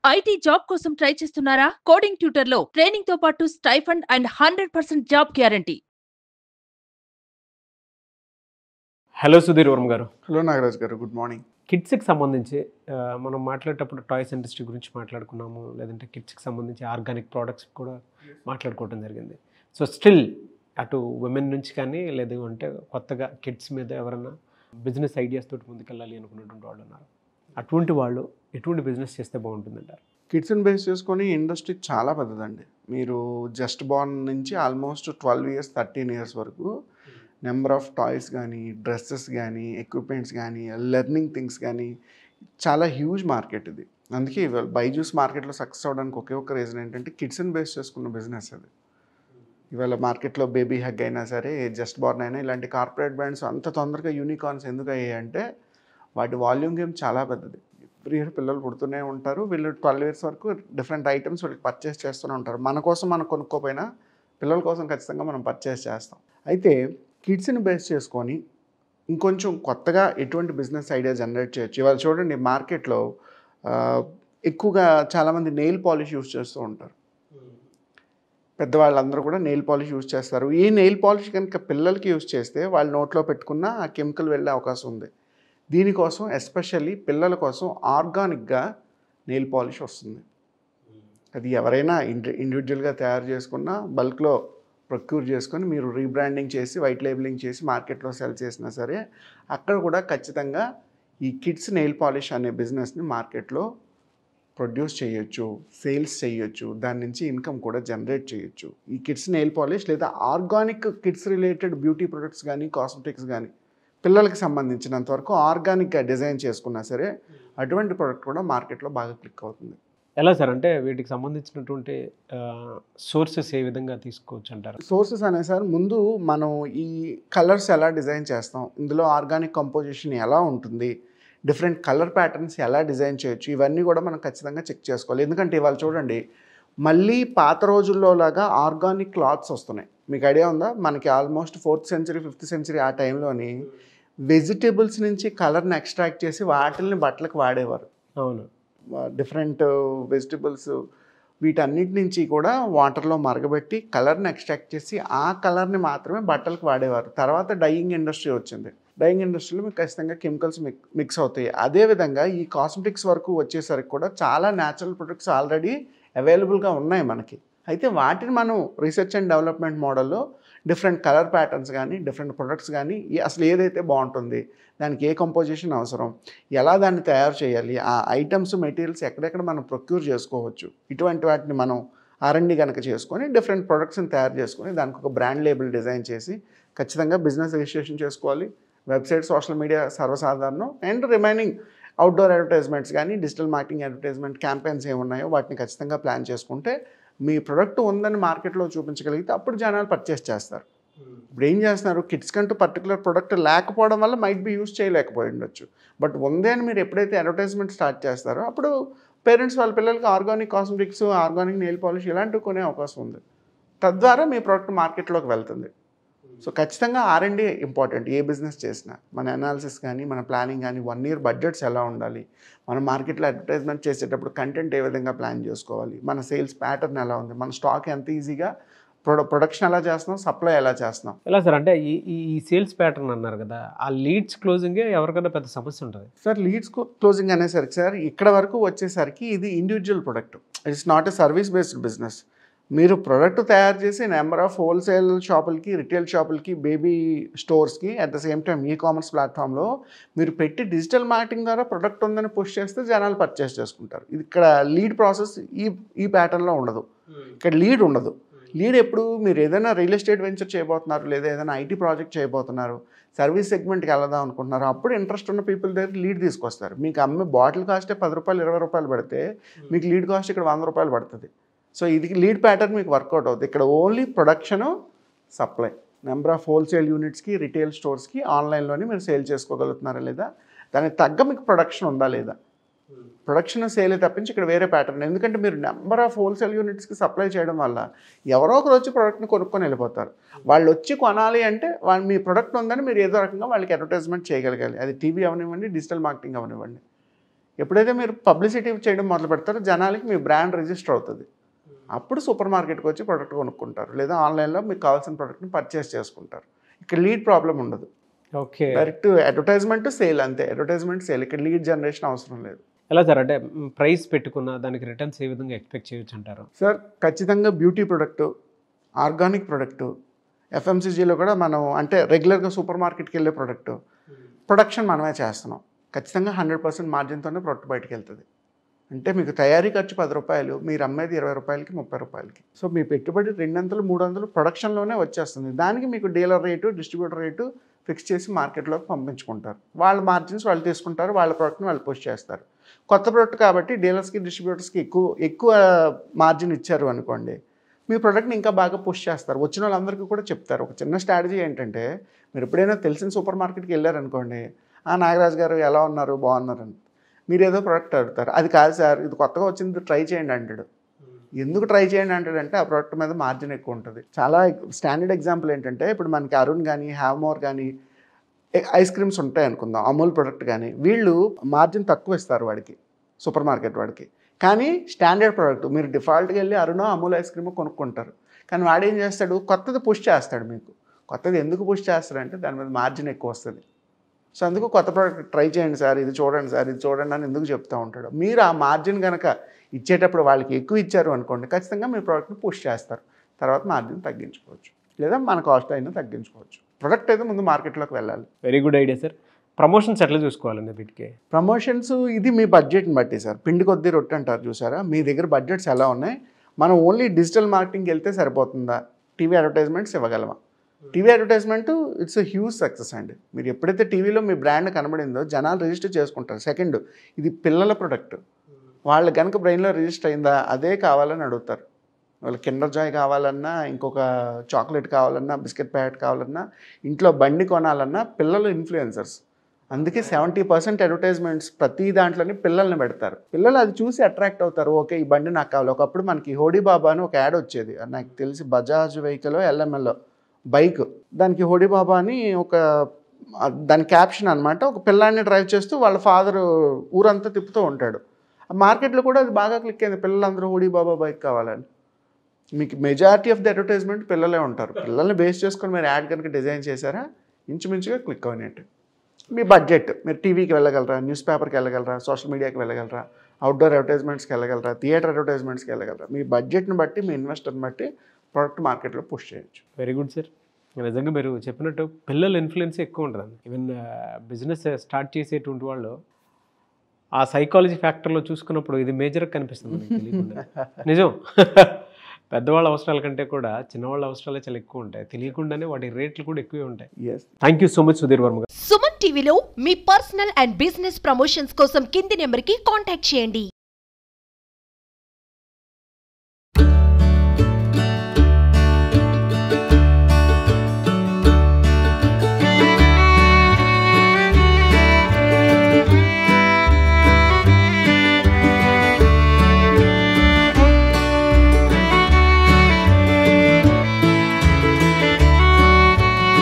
IT job కోసం try చేస్తున్నారా? Coding ట్యూటర్లో ట్రైనింగ్‌తో పాటు stipend and 100% job guarantee. Hello Sudheer Varma గారు. హలో నాగరాజ్ గారు, గుడ్ మార్నింగ్. కిడ్స్కి సంబంధించి మనం మాట్లాడేటప్పుడు టాయ్స్ ఇండస్ట్రీ గురించి మాట్లాడుకున్నాము, లేదంటే కిడ్స్కి సంబంధించి ఆర్గానిక్ ప్రోడక్ట్స్ కూడా మాట్లాడుకోవడం జరిగింది. సో స్టిల్ అటు విమెన్ నుంచి కానీ లేదు అంటే కొత్తగా కిడ్స్ మీద ఎవరైనా బిజినెస్ ఐడియాస్ తోటి ముందుకెళ్ళాలి అనుకున్నటువంటి వాళ్ళు ఉన్నారు. అటువంటి వాళ్ళు ఎటువంటి బిజినెస్ చేస్తే బాగుంటుందంటారు? కిడ్స్ని బేస్ చేసుకొని ఇండస్ట్రీ చాలా పెద్దదండి. మీరు జస్ట్ బార్న్ నుంచి ఆల్మోస్ట్ 12 ఇయర్స్ 13 ఇయర్స్ వరకు నెంబర్ ఆఫ్ టాయ్స్ కానీ, డ్రెస్సెస్ కానీ, ఎక్విప్మెంట్స్ కానీ, లెర్నింగ్ థింగ్స్ కానీ చాలా హ్యూజ్ మార్కెట్ ఇది. అందుకే ఇవాళ బైజూస్ మార్కెట్లో సక్సెస్ అవ్వడానికి ఒకే ఒక్క రీజన్ ఏంటంటే కిడ్స్ని బేస్ చేసుకున్న బిజినెస్ అది. ఇవాళ మార్కెట్లో బేబీ హగ్ అయినా సరే, జస్ట్ బార్న్ అయినా ఇలాంటి కార్పొరేట్ బ్రాండ్స్ అంత తొందరగా యూనికార్న్స్ ఎందుకు అయ్యాయి అంటే వాటి వాల్యూమ్ గేమ్ చాలా పెద్దది. ఎవ్రీ ఇయర్ పిల్లలు పుడుతూనే ఉంటారు. వీళ్ళు 12 ఇయర్స్ వరకు డిఫరెంట్ ఐటమ్స్ వీళ్ళకి పర్చేస్ చేస్తూనే ఉంటారు. మన కోసం మనం కొనుక్కోపోయినా పిల్లల కోసం ఖచ్చితంగా మనం పర్చేస్ చేస్తాం. అయితే కిడ్స్ని బేస్ చేసుకొని ఇంకొంచెం కొత్తగా ఎటువంటి బిజినెస్ ఐడియా జనరేట్ చేయొచ్చు. ఇవాళ చూడండి మార్కెట్లో ఎక్కువగా చాలామంది నెయిల్ పాలిష్ యూజ్ చేస్తూ ఉంటారు. పెద్దవాళ్ళందరూ కూడా నెయిల్ పాలిష్ యూజ్ చేస్తారు. ఈ నెయిల్ పాలిష్ కనుక పిల్లలకి యూజ్ చేస్తే వాళ్ళు నోట్లో పెట్టుకున్న ఆ కెమికల్ వెళ్ళే అవకాశం ఉంది. దీనికోసం ఎస్పెషల్లీ పిల్లల కోసం ఆర్గానిక్గా నెయిల్ పాలిష్ వస్తుంది. అది ఎవరైనా ఇండివిజువల్గా తయారు చేసుకున్న బల్క్లో ప్రొక్యూర్ చేసుకొని మీరు రీబ్రాండింగ్ చేసి వైట్ లేబులింగ్ చేసి మార్కెట్లో సెల్ చేసినా సరే అక్కడ కూడా ఖచ్చితంగా ఈ కిడ్స్ నెయిల్ పాలిష్ అనే బిజినెస్ని మార్కెట్లో ప్రొడ్యూస్ చేయొచ్చు, సేల్స్ చేయొచ్చు, దాని నుంచి ఇన్కమ్ కూడా జనరేట్ చేయొచ్చు. ఈ కిడ్స్ నెయిల్ పాలిష్ లేదా organic kids related beauty products కానీ, కాస్మెటిక్స్ కానీ పిల్లలకి సంబంధించినంత వరకు ఆర్గానిక్గా డిజైన్ చేసుకున్నా సరే అటువంటి ప్రోడక్ట్ కూడా మార్కెట్లో బాగా క్లిక్ అవుతుంది. ఎలా సార్, అంటే వీటికి సంబంధించినటువంటి సోర్సెస్ ఏ విధంగా తీసుకోవచ్చు అంటారు? సోర్సెస్ అనే సార్ ముందు మనం ఈ కలర్స్ ఎలా డిజైన్ చేస్తాం, ఇందులో ఆర్గానిక్ కంపోజిషన్ ఎలా ఉంటుంది, డిఫరెంట్ కలర్ ప్యాటర్న్స్ ఎలా డిజైన్ చేయొచ్చు, ఇవన్నీ కూడా మనం ఖచ్చితంగా చెక్ చేసుకోవాలి. ఎందుకంటే ఇవాళ చూడండి మళ్ళీ పాత రోజుల్లో లాగా ఆర్గానిక్ క్లాత్స్ వస్తున్నాయి. మీకు ఐడియా ఉందా? మనకి almost 4th century 5th century ఆ టైంలోని వెజిటేబుల్స్ నుంచి కలర్ని ఎక్స్ట్రాక్ట్ చేసి వాటిని బట్టలకు వాడేవారు. అవును, డిఫరెంట్ వెజిటబుల్స్ వీటన్నిటి నుంచి కూడా వాటర్లో మరగబెట్టి కలర్ని ఎక్స్ట్రాక్ట్ చేసి ఆ కలర్ని మాత్రమే బట్టలకు వాడేవారు. తర్వాత డైయింగ్ ఇండస్ట్రీ వచ్చింది. డైయింగ్ ఇండస్ట్రీలో మీకు ఖచ్చితంగా కెమికల్స్ మిక్స్ అవుతాయి. అదేవిధంగా ఈ కాస్మెటిక్స్ వరకు వచ్చేసరికి కూడా చాలా న్యాచురల్ ప్రొడక్ట్స్ ఆల్రెడీ అవైలబుల్గా ఉన్నాయి మనకి. అయితే వాటిని మనం రీసెర్చ్ అండ్ డెవలప్మెంట్ మోడల్లో డిఫరెంట్ కలర్ ప్యాటర్న్స్ కానీ, డిఫరెంట్ ప్రొడక్ట్స్ కానీ అసలు ఏదైతే బాగుంటుంది, దానికి ఏ కంపోజిషన్ అవసరం, ఎలా దాన్ని తయారు చేయాలి, ఆ ఐటమ్స్ మెటీరియల్స్ ఎక్కడెక్కడ మనం ప్రొక్యూర్ చేసుకోవచ్చు, ఇటువంటి వాటిని మనం R&D కనుక చేసుకొని డిఫరెంట్ ప్రొడక్ట్స్ని తయారు చేసుకొని దానికి ఒక బ్రాండ్ లేబుల్ డిజైన్ చేసి ఖచ్చితంగా బిజినెస్ రిజిస్ట్రేషన్ చేసుకోవాలి. వెబ్సైట్, సోషల్ మీడియా సర్వసాధారణం అండ్ రిమైనింగ్ అవుట్డోర్ అడ్వర్టైజ్మెంట్స్ కానీ, డిజిటల్ మార్కెటింగ్ అడ్వర్టైజ్మెంట్ క్యాంపెయిన్స్ ఏమున్నాయో వాటిని ఖచ్చితంగా ప్లాన్ చేసుకుంటే మీ ప్రొడక్ట్ ఉందని మార్కెట్లో చూపించగలిగితే అప్పుడు జనాలు పర్చేస్ చేస్తారు. ఇప్పుడు ఏం చేస్తున్నారు, కిడ్స్ కంటూ పర్టికులర్ ప్రొడక్ట్ లేకపోవడం వల్ల మైట్ బి యూజ్ చేయలేకపోయి ఉండొచ్చు. బట్ ఉంది అని మీరు ఎప్పుడైతే అడ్వర్టైజ్మెంట్ స్టార్ట్ చేస్తారో అప్పుడు పేరెంట్స్ వాళ్ళ పిల్లలకి organic cosmetics, organic nail polish ఇలాంటివి కొనే అవకాశం ఉంది. తద్వారా మీ ప్రోడక్ట్ మార్కెట్లోకి వెళ్తుంది. సో ఖచ్చితంగా R&D ఇంపార్టెంట్. ఏ బిజినెస్ చేసినా మన అనాలిసిస్ కానీ, మన ప్లానింగ్ కానీ, 1 year బడ్జెట్స్ ఎలా ఉండాలి, మన మార్కెట్లో అడ్వర్టైజ్మెంట్ చేసేటప్పుడు కంటెంట్ ఏ విధంగా ప్లాన్ చేసుకోవాలి, మన సేల్స్ ప్యాటర్న్ ఎలా ఉంది, మన స్టాక్ ఎంత ఈజీగా ప్రొడక్షన్ ఎలా చేస్తున్నాం, సప్లై ఎలా చేస్తున్నాం. ఎలా సార్, అంటే ఈ సేల్స్ ప్యాటర్న్ అన్నారు కదా, ఆ లీడ్స్ క్లోజింగే ఎవరికైనా పెద్ద సమస్య ఉంటుంది సార్. లీడ్స్ క్లోజింగ్ అనేసరికి సార్ ఇక్కడ వరకు వచ్చేసరికి ఇది individual product, it's not a service based business. మీరు ప్రొడక్ట్ తయారు చేసి నెంబర్ ఆఫ్ హోల్సేల్ షాపులకి, రిటైల్ షాపులకి, బేబీ స్టోర్స్కి, at the same time commerce ప్లాట్ఫామ్లో మీరు పెట్టి డిజిటల్ మార్కెటింగ్ ద్వారా ప్రొడక్ట్ ఉందని పుష్ చేస్తే జనాలు పర్చేస్ చేసుకుంటారు. ఇది ఇక్కడ లీడ్ ప్రాసెస్ ఈ ప్యాటర్న్లో ఉండదు. ఇక్కడ లీడ్ ఉండదు. లీడ్ ఎప్పుడు మీరు ఏదైనా రియల్ ఎస్టేట్ వెంచర్ చేయబోతున్నారు, లేదా ఏదైనా IT ప్రాజెక్ట్ చేయబోతున్నారు, సర్వీస్ సెగ్మెంట్కి వెళ్దాం అనుకుంటున్నారు, అప్పుడు ఇంట్రెస్ట్ ఉన్న పీపుల్ దగ్గర లీడ్ తీసుకొస్తారు. మీకు అమ్మే బాటిల్ కాస్టే 10 రూపాయలు 20 రూపాయలు పడితే మీకు లీడ్ కాస్ట్ ఇక్కడ 100 రూపాయలు పడుతుంది. సో ఇది లీడ్ ప్యాటర్న్ మీకు వర్కౌట్ అవుతుంది. ఇక్కడ only production, supply, number of wholesale యూనిట్స్కి, రిటైల్ స్టోర్స్కి ఆన్లైన్లోనే మీరు సేల్ చేసుకోగలుగుతున్నారా లేదా, దానికి తగ్గ మీకు ప్రొడక్షన్ ఉందా లేదా. ప్రొడక్షన్ సేలే తప్పించి ఇక్కడ వేరే ప్యాటర్న్. ఎందుకంటే మీరు నెంబర్ ఆఫ్ హోల్సేల్ యూనిట్స్కి సప్లై చేయడం వల్ల ఎవరో ఒకరు వచ్చి ప్రోడక్ట్ని కొనుక్కొని వెళ్ళిపోతారు. వాళ్ళు వచ్చి కొనాలి అంటే వాళ్ళు మీ ప్రొడక్ట్ ఉందని మీరు ఏదో రకంగా వాళ్ళకి అడ్వర్టైజ్మెంట్ చేయగలగాలి. అది టీవీ అవనివ్వండి, డిజిటల్ మార్కెటింగ్ అవనివ్వండి. ఎప్పుడైతే మీరు పబ్లిసిటీ చేయడం మొదలు పెడతారో జనాలకి మీ బ్రాండ్ రిజిస్టర్ అవుతుంది. అప్పుడు సూపర్ మార్కెట్కి వచ్చి ప్రోడక్ట్ కొనుక్కుంటారు, లేదా ఆన్లైన్లో మీకు కావాల్సిన ప్రోడక్ట్ని పర్చేస్ చేసుకుంటారు. ఇక్కడ లీడ్ ప్రాబ్లం ఉండదు. ఓకే, డైరెక్ట్ అడ్వర్టైజ్మెంట్ సేల్ అంతే. అడ్వర్టైజ్మెంట్ సేల్, ఇక్కడ లీడ్ జనరేషన్ అవసరం లేదు. ఎలా సార్ అంటే ప్రైస్ పెట్టుకున్న దానికి రిటర్న్స్ ఏ విధంగా ఎక్స్పెక్ట్ చేయొచ్చు అంటారు? సార్ ఖచ్చితంగా బ్యూటీ ప్రొడక్టు, ఆర్గానిక్ ప్రొడక్టు, ఎఫ్ఎంసీజీలో కూడా మనం అంటే రెగ్యులర్గా సూపర్ మార్కెట్కి వెళ్ళే ప్రొడక్టు ప్రొడక్షన్ మనమే చేస్తున్నాం. ఖచ్చితంగా 100% మార్జిన్తోనే ప్రొడక్ట్ బయటకు వెళ్తుంది. అంటే మీకు తయారీ ఖర్చు 10 రూపాయలు, మీరు అమ్మేది 20 రూపాయలకి 30 రూపాయలకి. సో మీ పెట్టుబడి 200, 300 ప్రొడక్షన్లోనే వచ్చేస్తుంది. దానికి మీకు dealer rate, distributor rate fix చేసి మార్కెట్లోకి పంపించుకుంటారు. వాళ్ళ మార్జిన్స్ వాళ్ళు తీసుకుంటారు, వాళ్ళ ప్రోడక్ట్ని వాళ్ళు పుష్ చేస్తారు. కొత్త ప్రోడక్ట్ కాబట్టి డీలర్స్కి, డిస్ట్రిబ్యూటర్స్కి ఎక్కువ మార్జిన్ ఇచ్చారు అనుకోండి, మీ ప్రోడక్ట్ని ఇంకా బాగా పుష్ చేస్తారు. వచ్చిన వాళ్ళందరికీ కూడా చెప్తారు. ఒక చిన్న స్ట్రాటజీ ఏంటంటే, మీరు ఎప్పుడైనా తెలిసిన సూపర్ మార్కెట్కి వెళ్ళారనుకోండి, నాగరాజు గారు ఎలా ఉన్నారు, బాగున్నారని మీరు ఏదో ప్రోడక్ట్ అడుగుతారు. అది కాదు సార్, ఇది కొత్తగా వచ్చింది, ట్రై చేయండి అంటాడు. ఎందుకు ట్రై చేయండి అంటాడంటే ఆ ప్రోడక్ట్ మీద మార్జిన్ ఎక్కువ ఉంటుంది. చాలా స్టాండర్డ్ ఎగ్జాంపుల్ ఏంటంటే, ఇప్పుడు మనకి అరుణ్ కానీ, హ్యావ్మోర్ కానీ ఐస్ క్రీమ్స్ ఉంటాయి అనుకుందాం, అమూల్ ప్రొడక్ట్ కానీ, వీళ్ళు మార్జిన్ తక్కువ ఇస్తారు వాడికి, సూపర్ మార్కెట్ వాడికి. కానీ స్టాండర్డ్ ప్రోడక్ట్ మీరు డిఫాల్ట్గా వెళ్ళి అరుణో అమూల్ ఐస్ క్రీమో కొనుక్కుంటారు. కానీ వాడు ఏం చేస్తాడు, కొత్తది పుష్ చేస్తాడు. మీకు కొత్తది ఎందుకు పుష్ చేస్తాడంటే దాని మీద మార్జిన్ ఎక్కువ వస్తుంది. సో అందుకు కొత్త ప్రోడక్ట్ ట్రై చేయండి సార్, ఇది చూడండి సార్, ఇది చూడండి అని ఎందుకు చెప్తూ ఉంటాడు. మీరు ఆ మార్జిన్ కనుక ఇచ్చేటప్పుడు వాళ్ళకి ఎక్కువ ఇచ్చారు అనుకోండి, ఖచ్చితంగా మీ ప్రోడక్ట్ని పుష్ చేస్తారు. తర్వాత మార్జిన్ తగ్గించుకోవచ్చు, లేదా మన కాస్ట్ అయినా తగ్గించుకోవచ్చు. ప్రొడక్ట్ అయితే ముందు మార్కెట్లోకి వెళ్ళాలి. Very good idea sir. Promotions ఎట్లా చూసుకోవాలండి వీటికి? ప్రమోషన్స్ ఇది మీ బడ్జెట్ని బట్టి సార్. పిండి కొద్దీ రొట్టె అంటారు చూసారా, మీ దగ్గర బడ్జెట్స్ ఎలా ఉన్నాయి, మనం ఓన్లీ డిజిటల్ మార్కెటింగ్కి వెళ్తే సరిపోతుందా, టీవీ అడ్వర్టైజ్మెంట్స్ ఇవ్వగలమా? TV advertisement it's a huge success అండి. మీరు ఎప్పుడైతే టీవీలో మీ బ్రాండ్ కనబడిందో జనాలు రిజిస్టర్ చేసుకుంటారు. సెకండ్, ఇది పిల్లల ప్రొడక్ట్, వాళ్ళు కనుక బ్రెయిన్లో రిజిస్టర్ అయిందా అదే కావాలని అడుగుతారు. వాళ్ళు కిండర్ జాయ్ కావాలన్నా, ఇంకొక చాక్లెట్ కావాలన్నా, బిస్కెట్ ప్యాకెట్ కావాలన్నా, ఇంట్లో బండి కొనాలన్నా పిల్లలు ఇన్ఫ్లుయెన్సర్స్. అందుకే 70% అడ్వర్టైజ్మెంట్స్ ప్రతి దాంట్లోనే పిల్లల్ని పెడతారు. పిల్లలు అది చూసి అట్రాక్ట్ అవుతారు. ఓకే, ఈ బండి నాకు కావాలి. ఒకప్పుడు మనకి హోడీ బాబా అని ఒక యాడ్ వచ్చేది, నాకు తెలిసి బజాజ్ వెహికల్ ఎల్ఎంఎల్లో బైక్, దానికి హోడీ బాబా అని ఒక దాని క్యాప్షన్ అనమాట. ఒక పిల్లాన్ని డ్రైవ్ చేస్తూ వాళ్ళ ఫాదరు ఊరంతా తిప్పుతూ ఉంటాడు. ఆ మార్కెట్లో కూడా అది బాగా క్లిక్ అయింది, పిల్లలందరూ హోడీ బాబా బైక్ కావాలని. మీకు మెజారిటీ ఆఫ్ ది అడ్వర్టైజ్మెంట్ పిల్లలే ఉంటారు. పిల్లల్ని బేస్ చేసుకొని మీరు యాడ్ కనుక డిజైన్ చేశారా, ఇంచుమించుగా క్లిక్ అయినట్టు. మీ బడ్జెట్, మీరు టీవీకి వెళ్ళగలరా, న్యూస్ పేపర్కి వెళ్ళగలరా, సోషల్ మీడియాకి వెళ్ళగలరా, అవుట్డోర్ అడ్వర్టైజ్మెంట్స్కి వెళ్ళగలరా, థియేటర్ అడ్వర్టైజ్మెంట్స్కి వెళ్ళగలరా, మీ బడ్జెట్ని బట్టి, మీ ఇన్వెస్టర్ని బట్టి ప్రోడక్ట్ మార్కెట్లో పుష్ చేయొచ్చు. Very good sir. నిజంగా మీరు చెప్పినట్టు పిల్లల ఇన్ఫ్లుయెన్స్ ఎక్కువ ఉంటుందండి. ఈవెన్ బిజినెస్ స్టార్ట్ చేసేటువంటి వాళ్ళు ఆ సైకాలజీ ఫ్యాక్టర్లో చూసుకున్నప్పుడు ఇది మేజర్గా కనిపిస్తుంది మనకి తెలియకుండా. నిజం, పెద్దవాళ్ళ అవసరాల కంటే కూడా చిన్నవాళ్ళ అవసరాలే చాలా ఎక్కువ ఉంటాయి. తెలియకుండానే వాటి రేట్లు కూడా ఎక్కువే ఉంటాయి. Thank you so much Sudheer Varma గారు. సుమన్ టీవీలో మీ పర్సనల్ అండ్ బిజినెస్ ప్రమోషన్స్ కోసం కింది నెంబర్కి కాంటాక్ట్ చేయండి.